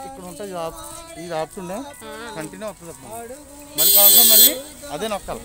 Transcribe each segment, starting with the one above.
ఇక్కడ ఉంటుంది ఇది ఆపుతుండే కంటిన్యూ వస్తుంది మళ్ళీ కావాల్సిన మళ్ళీ అదే నొక్కాలి.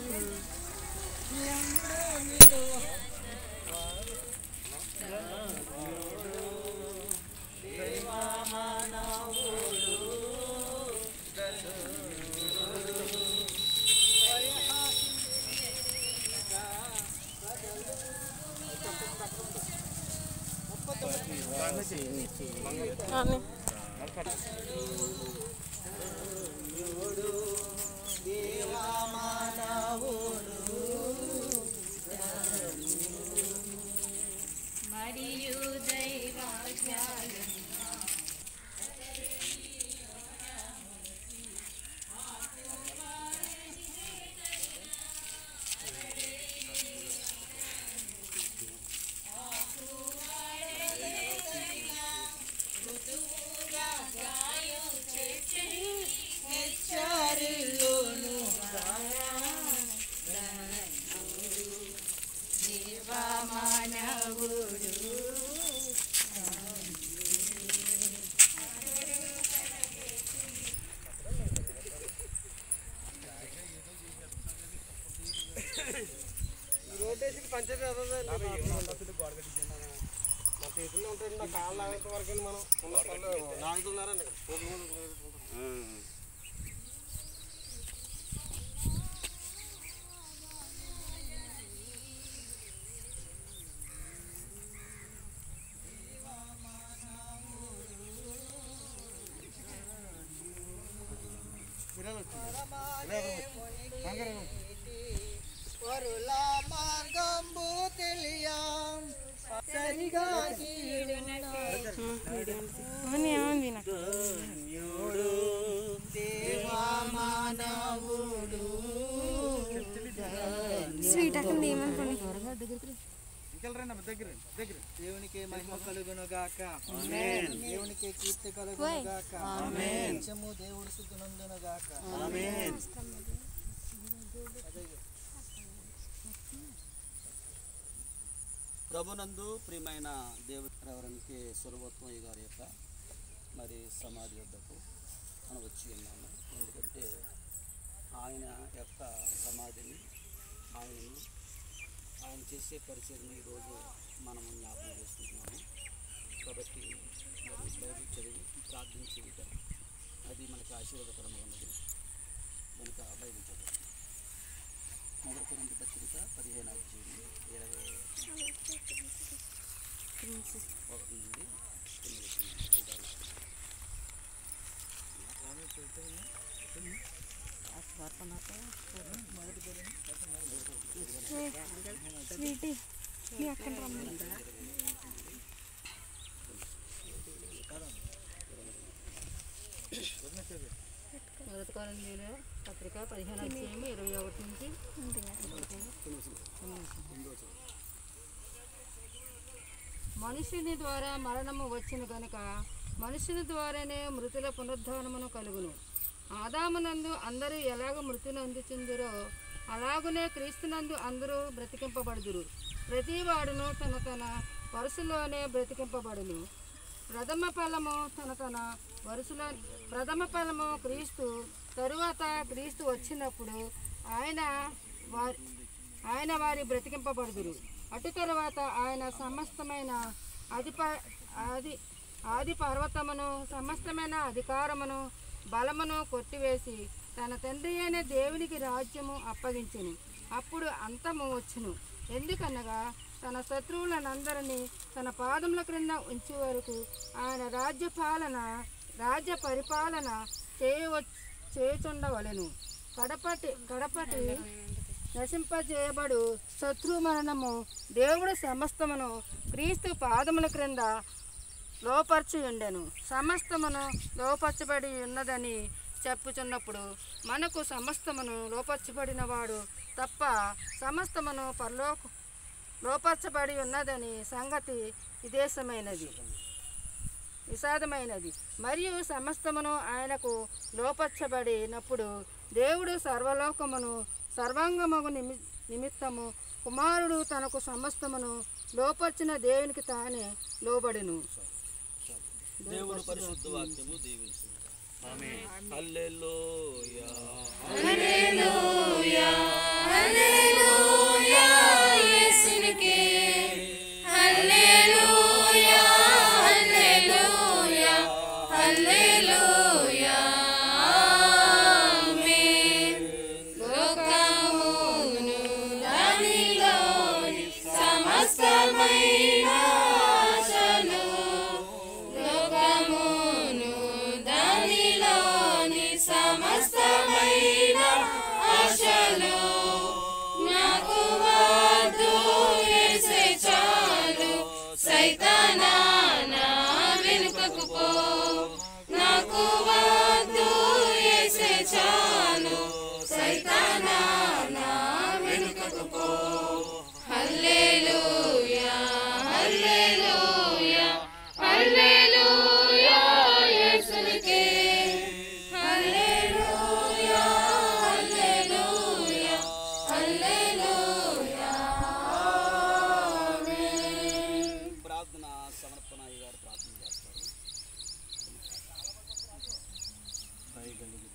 పంచాయతీ గోడ కట్టించండి మన చేతుల్లో ఉంటుంది. నా కాళ్ళు లాగేంత వరకు మనం లాగుతున్నారండి. మార్గంబు తెలియం సరిగా స్వీట్ అక్కడ ఏమనుకోండి. దేవునికి మహిమ కలుగును గాక. దేవునికి కీర్తి కలుగును గాక. నిత్యము దేవుడు స్తుతినందును గాక. ప్రభునందు ప్రియమైన దేవుడు రెవరెండ్కి సురభోత్మయ్య గారి యొక్క మరి సమాధి వద్దకు మనం వచ్చి ఉన్నాము. ఎందుకంటే ఆయన యొక్క సమాధిని ఆయన చేసే పరిచయం ఈరోజు మనము జ్ఞాపకం చేసుకుంటున్నాము. కాబట్టి మరి బైబిల్ చదివి ప్రార్థించేయటం అది మనకు ఆశీర్వాదకరంగా ఉన్నది. కనుక బైబిల్ చదువు మొదటి కొరింథీ పత్రిక 15వ అధ్యాయం 21 నుండి మొదటి కొరింథీయుల పత్రిక 15వ అధ్యాయం 21 నుంచి మనుషుని ద్వారా మరణము వచ్చును గనుక మనుషుని ద్వారానే మృతుల పునరుద్ధానమును కలుగును. ఆదామునందు అందరూ ఎలాగ మృతిని అందుచుందురో అలాగునే క్రీస్తునందు అందరూ బ్రతికింపబడుదురు. ప్రతివాడును తన తన వరుసలోనే బ్రతికింపబడును. ప్రథమ ఫలము క్రీస్తు. తరువాత క్రీస్తు వచ్చినప్పుడు ఆయన వారి బ్రతికింపబడుదురు. అటు తరువాత ఆయన సమస్తమైన ఆది పర్వతమును సమస్తమైన అధికారమును బలమును కొట్టివేసి తన తండ్రి అయిన దేవునికి రాజ్యము అప్పగించెను. అప్పుడు అంతము వచ్చును. ఎందుకనగా తన శత్రువులనందరినీ తన పాదముల క్రింద ఉంచే వరకు ఆయన రాజ్య పరిపాలన చేయుచుండవలెను. కడపటి నశింపజేయబడు శత్రు మరణము దేవుడు సమస్తమును క్రీస్తు పాదముల క్రింద లోపర్చి ఉండెను. సమస్తమును లోపరచబడి ఉన్నదని చెప్పుచున్నప్పుడు మనకు సమస్తమును లోపరచబడిన వాడు తప్ప సమస్తమును లోపరచబడి ఉన్నదని సంగతి విషాదమైనది. మరియు సమస్తమును ఆయనకు లోపరచబడినప్పుడు దేవుడు సర్వలోకమును సర్వాంగమగు నిమిత్తము కుమారుడు తనకు సమస్తమును లోపర్చిన దేవునికి తానే లోబడును. దేవుడు పరిశుద్ధ వాక్యము దీవించు. ఆమేన్. హల్లెలూయా. హల్లెలూయా హల్లెలూయా యేసునికే హల్లెలూయా హల్లెలూయా హల్లెలూయా ఆమేన్. లోకమును దానిలోని సమస్తమైన ఆశలు లోకమును దానిలోని సమస్తమైన ఆశలు నాకు వద్దు యేసే చాలు సైతానా నా వెనుకకు పో నాకు వద్దు యేసే చాలు సైతానా నా వెనుకకు పో హల్లెలూయా హల్లెలూయా హల్లెలూయా యేసునికే హల్లెలూయా హల్లెలూయా హల్లెలూయా ఆమేన్. ప్రార్థన సమర్పణ అయ్యగారు ప్రార్థన చేస్తారు. దయగలిగిన